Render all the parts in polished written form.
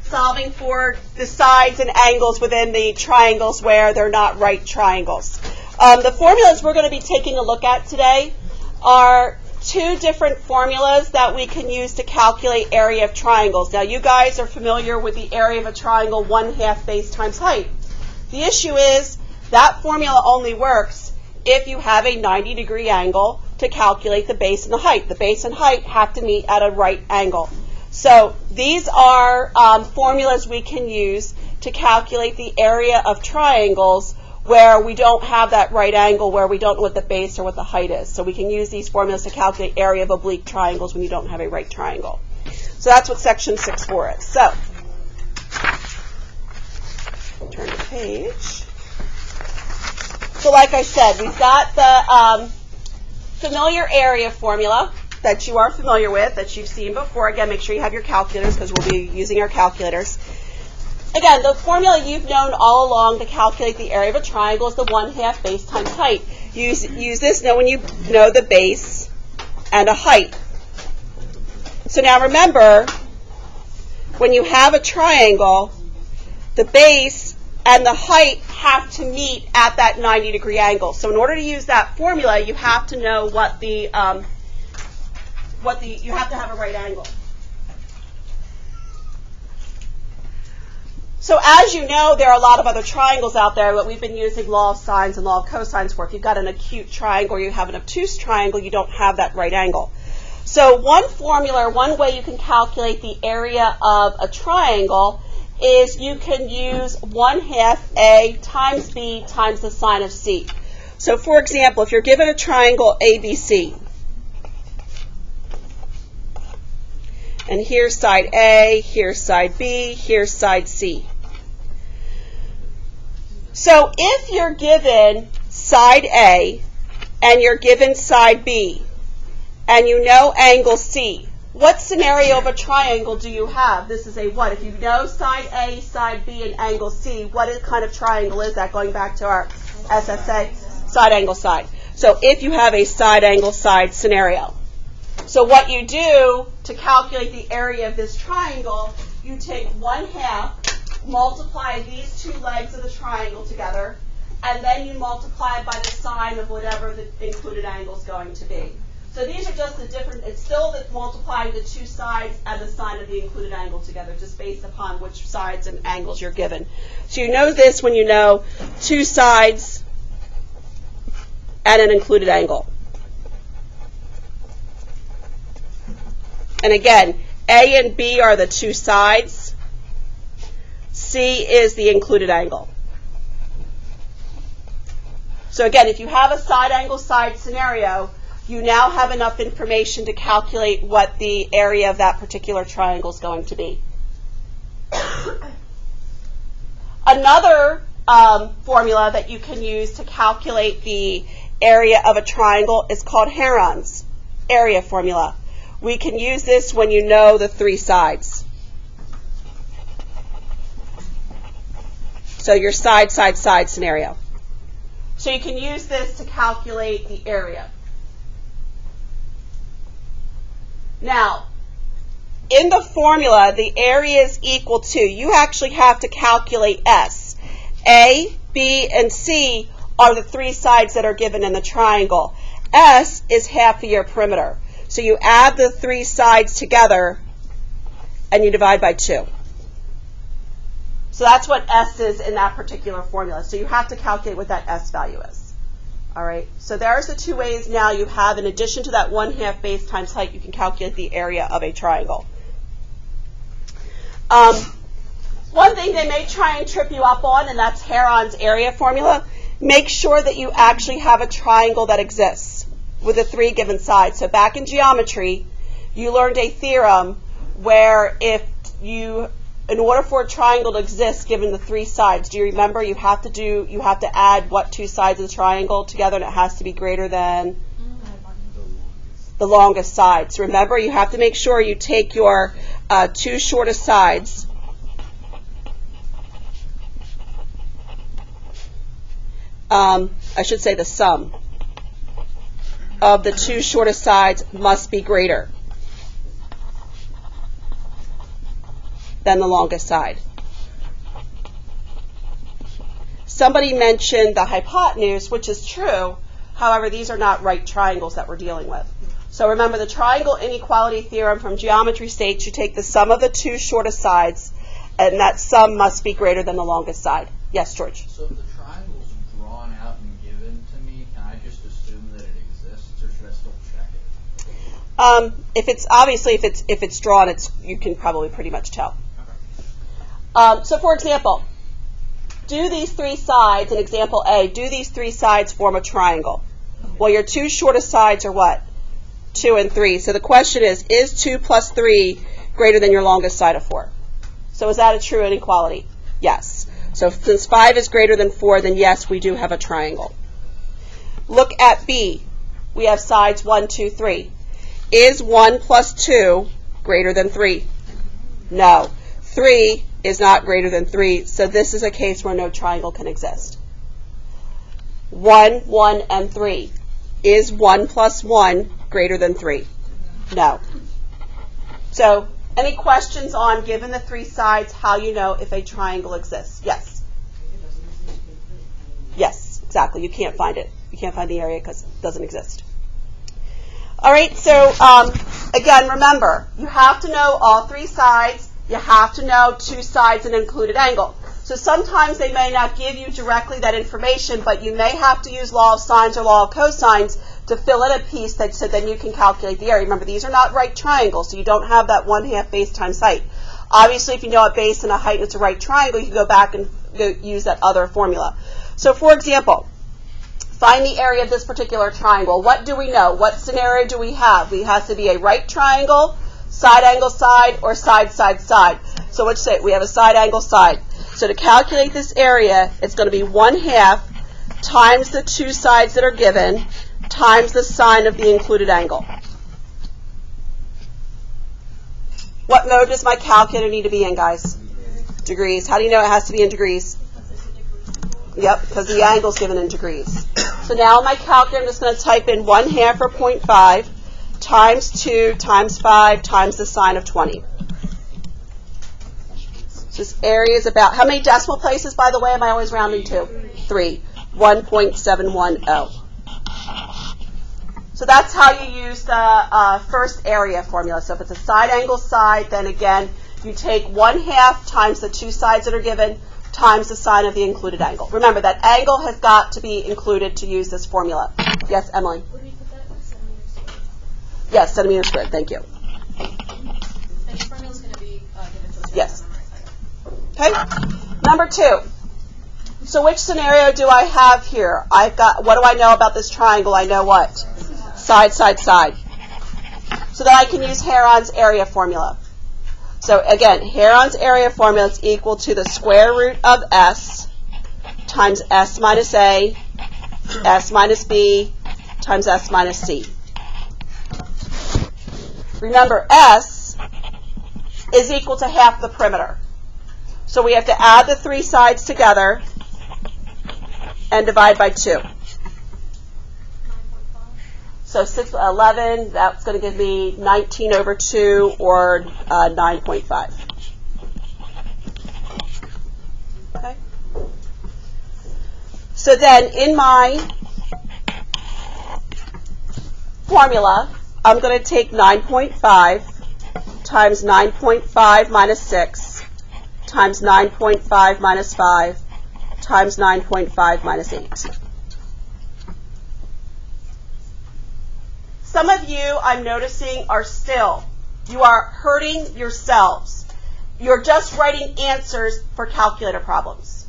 solving for the sides and angles within the triangles where they're not right triangles. The formulas we're going to be taking a look at today are two different formulas that we can use to calculate area of triangles. Now, you guys are familiar with the area of a triangle, 1/2 base times height. The issue is that formula only works if you have a 90-degree angle to calculate the base and the height. The base and height have to meet at a right angle. So these are formulas we can use to calculate the area of triangles where we don't have that right angle, where we don't know what the base or what the height is. So we can use these formulas to calculate area of oblique triangles when you don't have a right triangle. So that's what section 6.4 is. So turn the page. So like I said, we've got the familiar area formula that you are familiar with, that you've seen before. Again, make sure you have your calculators because we'll be using our calculators. Again, the formula you've known all along to calculate the area of a triangle is the 1/2 base times height. Use this when you know the base and a height. So now remember, when you have a triangle, the base and the height have to meet at that 90-degree angle. So in order to use that formula, you have to know you have to have a right angle. So as you know, there are a lot of other triangles out there that we've been using law of sines and law of cosines for. If you've got an acute triangle or you have an obtuse triangle, you don't have that right angle. So one way you can calculate the area of a triangle is you can use 1/2 A times B times the sine of C. So for example, if you're given a triangle ABC, and here's side A, here's side B, here's side C. So if you're given side A and you're given side B and you know angle C, what scenario of a triangle do you have? This is a what? If you know side A, side B, and angle C, what kind of triangle is that? Going back to our SSA, side angle side. So if you have a side angle side scenario. So what you do to calculate the area of this triangle, you take 1/2, multiply these two legs of the triangle together, and then you multiply it by the sine of whatever the included angle is going to be. So these are just the different, it's still multiplying the two sides and the sine of the included angle together, just based upon which sides and angles you're given. So you know this when you know two sides and an included angle. And again, A and B are the two sides. C is the included angle. So again, if you have a side angle side scenario, you now have enough information to calculate what the area of that particular triangle is going to be. Another formula that you can use to calculate the area of a triangle is called Heron's area formula. We can use this when you know the three sides. So your side, side, side scenario. So you can use this to calculate the area. Now, in the formula, the area is equal to, you actually have to calculate S. A, B, and C are the three sides that are given in the triangle. S is half of your perimeter. So you add the three sides together and you divide by 2. So that's what S is in that particular formula. So you have to calculate what that S value is. All right, so there's the two ways now you have, in addition to that 1/2 base times height, you can calculate the area of a triangle. One thing they may try and trip you up on, and that's Heron's area formula. Make sure that you actually have a triangle that exists with the three given sides. So back in geometry, you learned a theorem where in order for a triangle to exist given the three sides, do you remember you have to add what two sides of the triangle together, and it has to be greater than the longest side. So remember, you have to make sure you take your two shortest sides I should say the sum of the two shortest sides must be greater than the longest side. Somebody mentioned the hypotenuse, which is true. However, these are not right triangles that we're dealing with. So remember, the triangle inequality theorem from geometry states you take the sum of the two shortest sides, and that sum must be greater than the longest side. Yes, George? So if the triangle's drawn out and given to me, can I just assume that it exists, or should I still check it? If it's drawn, you can probably pretty much tell. Okay. So for example, do these three sides, in example A, do these three sides form a triangle? Well, your two shortest sides are what? 2 and 3. So the question is 2 plus 3 greater than your longest side of 4? So is that a true inequality? Yes. So since 5 is greater than 4, then yes, we do have a triangle. Look at B. We have sides 1, 2, 3. Is 1 plus 2 greater than 3? No. 3 is not greater than 3, so this is a case where no triangle can exist. 1, 1, and 3. Is 1 plus 1 greater than 3? No. So, any questions on, given the three sides, how you know if a triangle exists? Yes? Yes, exactly. You can't find it. You can't find the area because it doesn't exist. All right, so again, remember, you have to know all three sides. You have to know two sides and included angle. So sometimes they may not give you directly that information, but you may have to use law of sines or law of cosines to fill in a piece that so then you can calculate the area. Remember, these are not right triangles, so you don't have that 1/2 base times height. Obviously, if you know a base and a height and it's a right triangle, you can go back and use that other formula. So for example, find the area of this particular triangle. What do we know? What scenario do we have? It has to be a right triangle, side angle side, or side side side. So let's say we have a side angle side. So to calculate this area, it's going to be 1/2 times the two sides that are given times the sine of the included angle. What mode does my calculator need to be in, guys? Degrees. How do you know it has to be in degrees? Yep, because the angle's given in degrees. So now in my calculator, I'm just going to type in 1/2 or 0.5 times 2 times 5 times the sine of 20. So this area is about, how many decimal places, by the way, am I always rounding to? 3. 1.710. So that's how you use the first area formula. So if it's a side angle side, then again, you take 1/2 times the two sides that are given times the sine of the included angle. Remember, that angle has got to be included to use this formula. Yes, Emily? Would we put that in centimeters squared? Yes, centimeters squared. Thank you. And the formula is going to be given to us. Yes. Okay. Number 2. So which scenario do I have here? I've got, what do I know about this triangle? I know what? Side, side, side. So then I can use Heron's area formula. So again, Heron's area formula is equal to the square root of S times S minus A, S minus B, times S minus C. Remember, S is equal to half the perimeter. So we have to add the three sides together and divide by 2. 9.5. So 11, that's going to give me 19 over 2, or 9.5. Okay. So then in my formula, I'm going to take 9.5 times 9.5 minus 6 times 9.5 minus 5 times 9.5 minus 8. Some of you, I'm noticing, you are hurting yourselves. You're just writing answers for calculator problems.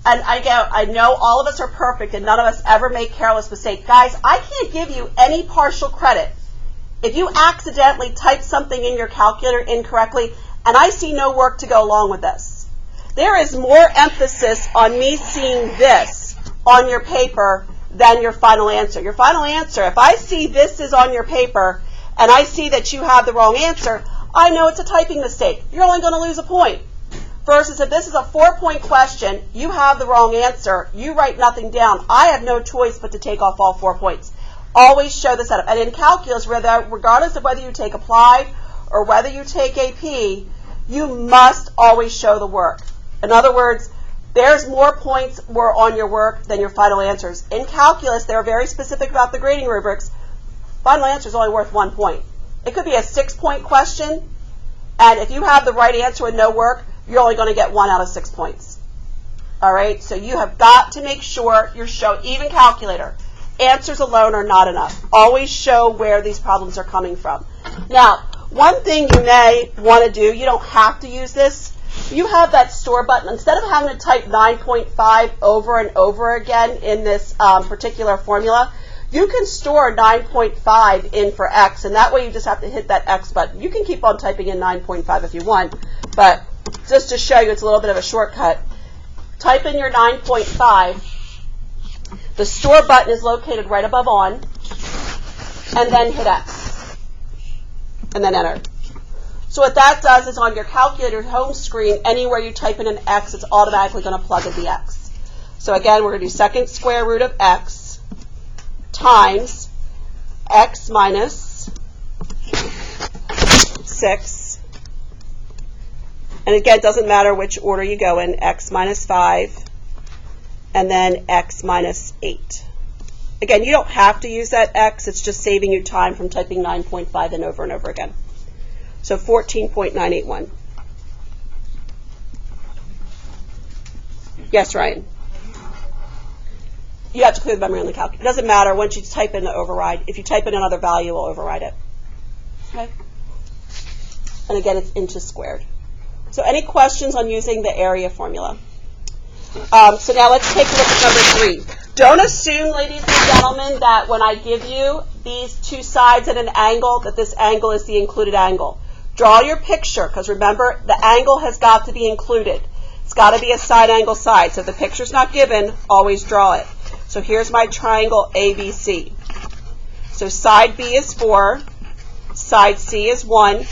And I know all of us are perfect and none of us ever make careless mistakes. Guys, I can't give you any partial credit. If you accidentally type something in your calculator incorrectly, and I see no work to go along with this. There is more emphasis on me seeing this on your paper than your final answer. Your final answer, if I see this is on your paper and I see that you have the wrong answer, I know it's a typing mistake. You're only going to lose a point. Versus if this is a 4-point question, you have the wrong answer, you write nothing down. I have no choice but to take off all 4 points. Always show the setup. And in calculus, regardless of whether you take applied or whether you take AP, you must always show the work. In other words, there's more points were on your work than your final answers. In calculus, they're very specific about the grading rubrics. Final answer is only worth 1 point. It could be a 6-point question, and if you have the right answer with no work, you're only going to get 1 out of 6 points. All right, so you have got to make sure you're showing, even calculator, answers alone are not enough. Always show where these problems are coming from. Now, one thing you may want to do, you don't have to use this, you have that store button. Instead of having to type 9.5 over and over again in this particular formula, you can store 9.5 in for X, and that way you just have to hit that X button. You can keep on typing in 9.5 if you want, but just to show you, it's a little bit of a shortcut. Type in your 9.5. The store button is located right above on, and then hit X, and then enter. So what that does is on your calculator home screen, anywhere you type in an X, it's automatically going to plug in the X. So again, we're going to do second square root of X times X minus 6. And again, it doesn't matter which order you go in, X minus 5, and then X minus 8. Again, you don't have to use that X, it's just saving you time from typing 9.5 in over and over again. So 14.981. Yes, Ryan? You have to clear the memory on the calculator. It doesn't matter once you type in the override. If you type in another value, it will override it. Okay? And again, it's inches squared. So any questions on using the area formula? So now let's take a look at number 3. Don't assume, ladies and gentlemen, that when I give you these two sides at an angle, that this angle is the included angle. Draw your picture, because remember, the angle has got to be included. It's got to be a side angle side. So if the picture's not given, always draw it. So here's my triangle ABC. So side B is 4, side C is 1,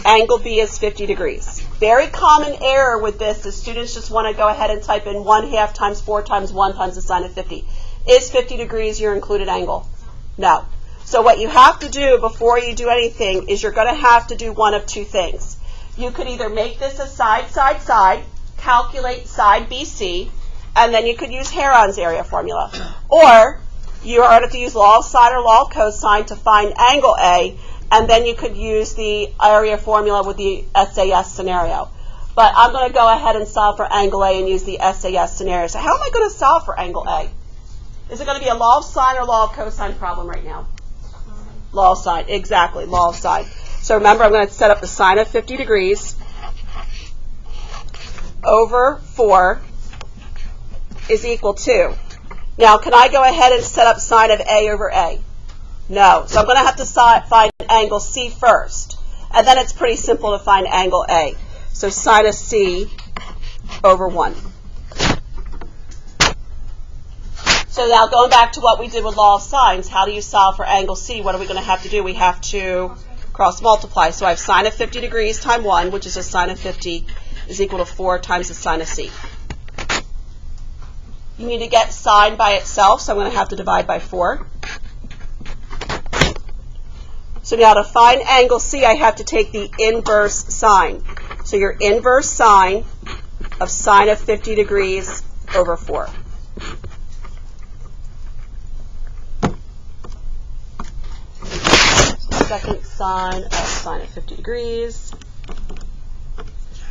angle B is 50 degrees. Very common error with this is students just want to go ahead and type in 1/2 times 4 times 1 times the sine of 50. Is 50 degrees your included angle? No. So what you have to do before you do anything is you're going to have to do one of two things. You could either make this a side, side, side, calculate side BC, and then you could use Heron's area formula. Or you are going to use law of sine or law of cosine to find angle A, and then you could use the area formula with the SAS scenario. But I'm going to go ahead and solve for angle A and use the SAS scenario. So how am I going to solve for angle A? Is it going to be a law of sine or law of cosine problem right now? Law of sine, exactly, law of sine. So remember, I'm going to set up the sine of 50 degrees over 4 is equal to. Now, can I go ahead and set up sine of A over A? No. So I'm going to have to find angle C first. And then it's pretty simple to find angle A. So sine of C over 1. So now going back to what we did with law of sines, how do you solve for angle C? What are we going to have to do? We have to cross multiply. So I have sine of 50 degrees times 1, which is a sine of 50, is equal to 4 times the sine of C. You need to get sine by itself, so I'm going to have to divide by 4. So now to find angle C, I have to take the inverse sine. So your inverse sine of sine of 50 degrees over 4. Second sine of sine of 50 degrees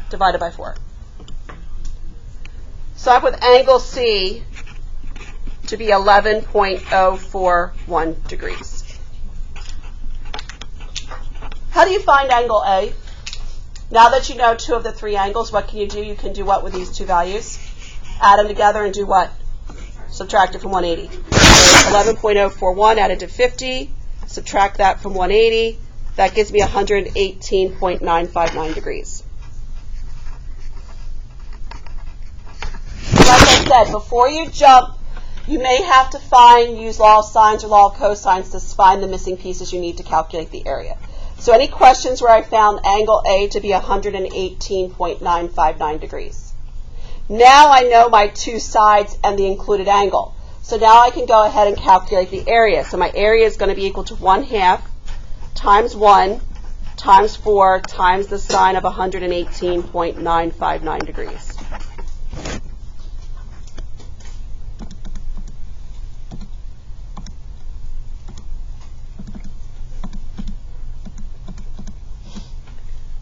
divided by 4. So I have with angle C to be 11.041 degrees. How do you find angle A? Now that you know two of the three angles, what can you do? You can do what with these two values? Add them together and do what? Subtract it from 180. So 11.041 added to 50. Subtract that from 180. That gives me 118.959 degrees. Like I said, before you jump, you may have to use law of sines or law of cosines to find the missing pieces you need to calculate the area. So any questions where I found angle A to be 118.959 degrees? Now I know my two sides and the included angle. So now I can go ahead and calculate the area. So my area is going to be equal to 1/2 times 1 times 4 times the sine of 118.959 degrees.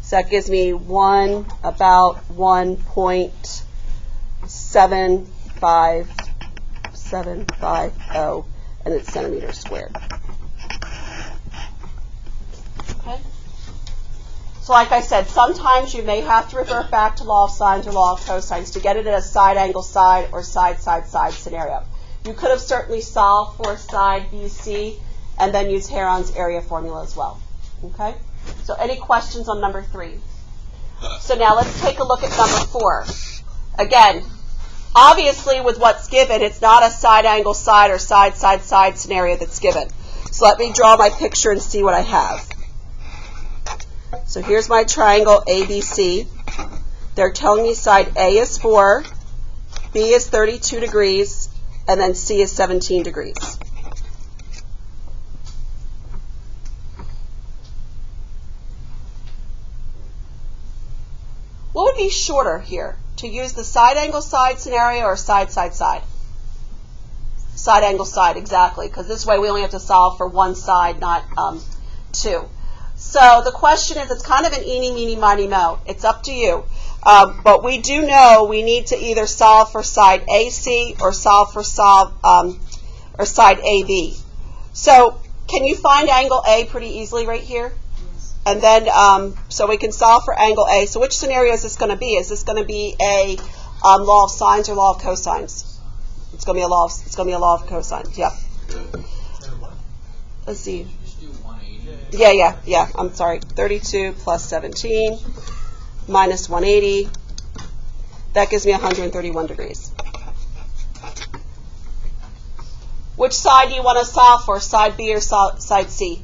So that gives me about 1.75750, and it's centimeters squared. Okay. So like I said, sometimes you may have to revert back to law of sines or law of cosines to get it in a side angle side or side scenario. You could have certainly solved for side BC and then use Heron's area formula as well. Okay? So any questions on number 3? So now let's take a look at number 4. Again, obviously with what's given, it's not a side angle side or side scenario that's given. So let me draw my picture and see what I have. So here's my triangle ABC. They're telling me side A is 4, B is 32 degrees, and then C is 17 degrees. What would be shorter here? To use the side angle side scenario or side? Side angle side, exactly, because this way we only have to solve for one side, not 2. So the question is, it's kind of an eeny, meeny, miny, mo. It's up to you. But we do know we need to either solve for side AC or solve for side AB. So can you find angle A pretty easily right here? And then, so we can solve for angle A. So which scenario is this going to be? Is this going to be a law of sines or law of cosines? It's going to be a law of cosines. Yep. Let's see. Just do 180. Yeah. I'm sorry. 32 plus 17 minus 180. That gives me 131 degrees. Which side do you want to solve for? Side B or side C?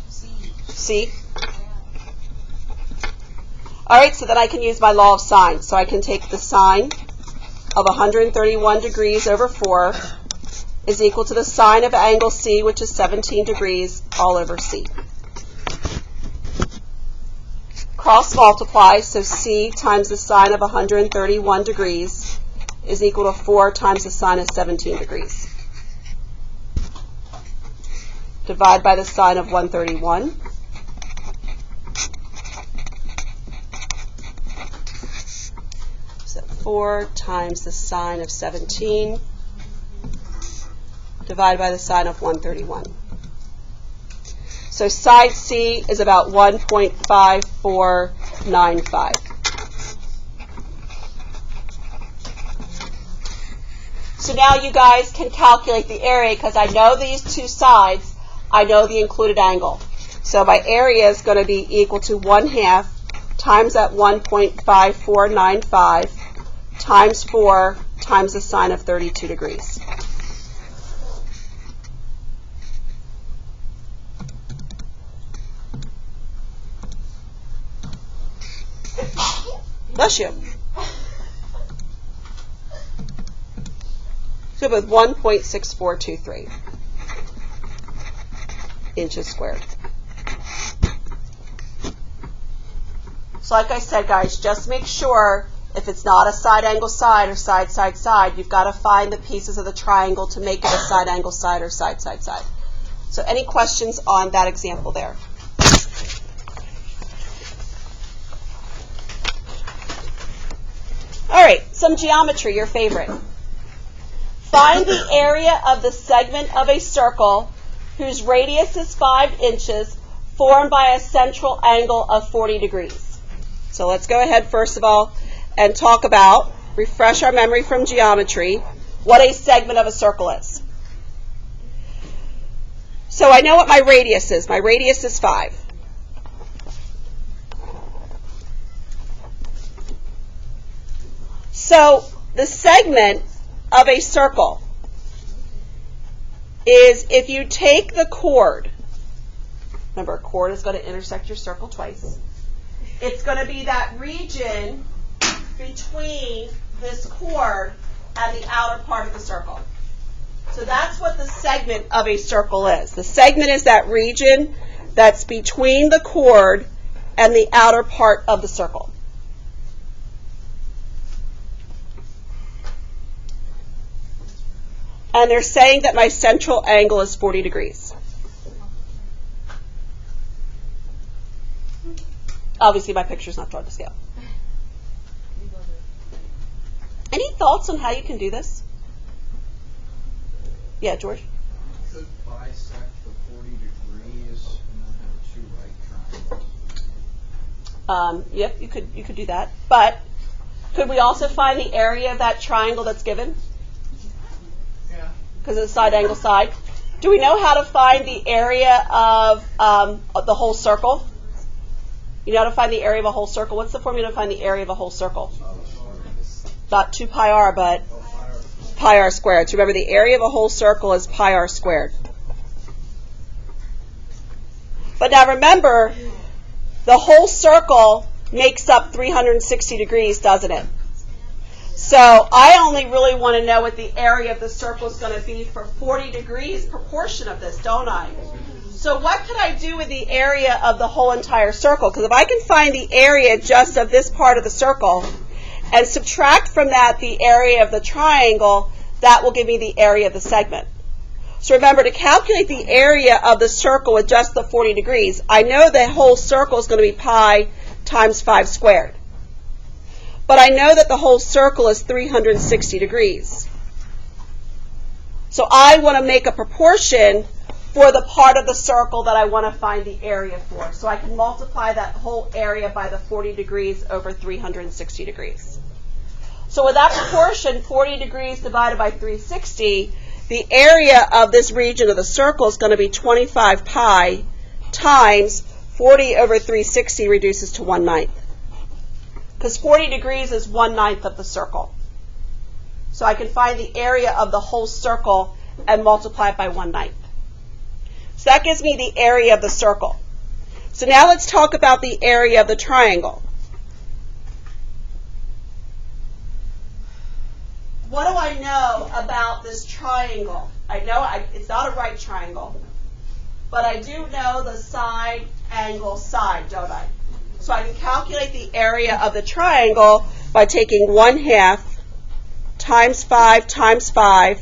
C? All right, so then I can use my law of sine. So I can take the sine of 131 degrees over 4 is equal to the sine of angle C, which is 17 degrees, all over C. Cross multiply, so C times the sine of 131 degrees is equal to 4 times the sine of 17 degrees. Divide by the sine of 131. So 4 times the sine of 17 divided by the sine of 131. So side C is about 1.5495. So now you guys can calculate the area because I know these two sides, I know the included angle. So my area is going to be equal to 1/2 times that 1.5495 times 4 times the sine of 32 degrees. Bless you. So with 1.6423 inches squared. So like I said, guys, just make sure if it's not a side angle side or side, you've got to find the pieces of the triangle to make it a side angle side or side. So any questions on that example there? All right, some geometry, your favorite. Find the area of the segment of a circle whose radius is 5 inches formed by a central angle of 40 degrees. So let's go ahead first of all and talk about, refresh our memory from geometry, what a segment of a circle is. So I know what my radius is. My radius is 5. So the segment of a circle is if you take the chord, remember a chord is going to intersect your circle twice, it's going to be that region between this chord and the outer part of the circle. So that's what the segment of a circle is. The segment is that region that's between the chord and the outer part of the circle. And they're saying that my central angle is 40 degrees. Obviously, my picture's not drawn to scale. Any thoughts on how you can do this? Yeah, George? Could bisect the 40 degrees and then have two right triangles. Yep, you could do that. But could we also find the area of that triangle that's given? Yeah. Because it's side angle side. Do we know how to find the area of the whole circle? You know how to find the area of a whole circle? What's the formula to find the area of a whole circle? Not 2 pi r, but pi r squared. So remember, the area of a whole circle is pi r squared. But now remember, the whole circle makes up 360 degrees, doesn't it? So I only really want to know what the area of the circle is going to be for 40 degrees proportion of this, don't I? So what could I do with the area of the whole entire circle? Because if I can find the area just of this part of the circle and subtract from that the area of the triangle, that will give me the area of the segment. So remember, to calculate the area of the circle with just the 40 degrees, I know the whole circle is going to be pi times 5 squared. But I know that the whole circle is 360 degrees. So I want to make a proportion for the part of the circle that I want to find the area for. So I can multiply that whole area by the 40 degrees over 360 degrees. So with that proportion, 40 degrees divided by 360, the area of this region of the circle is going to be 25 pi times 40 over 360 reduces to 1/9. Because 40 degrees is 1/9 of the circle. So I can find the area of the whole circle and multiply it by 1/9. So that gives me the area of the circle. So now let's talk about the area of the triangle. What do I know about this triangle? I know it's not a right triangle, but I do know the side angle side, don't I? So I can calculate the area of the triangle by taking 1/2 times 5 times 5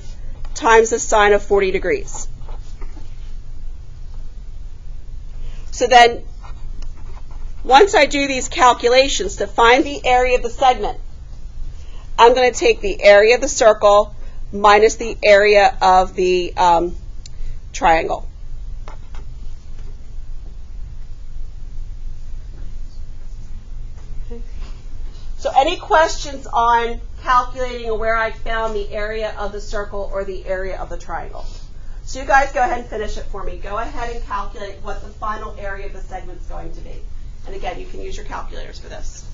times the sine of 40 degrees. So then, once I do these calculations to find the area of the segment, I'm going to take the area of the circle minus the area of the triangle. So any questions on calculating where I found the area of the circle or the area of the triangle? So you guys go ahead and finish it for me. Go ahead and calculate what the final area of the segment is going to be. And again, you can use your calculators for this.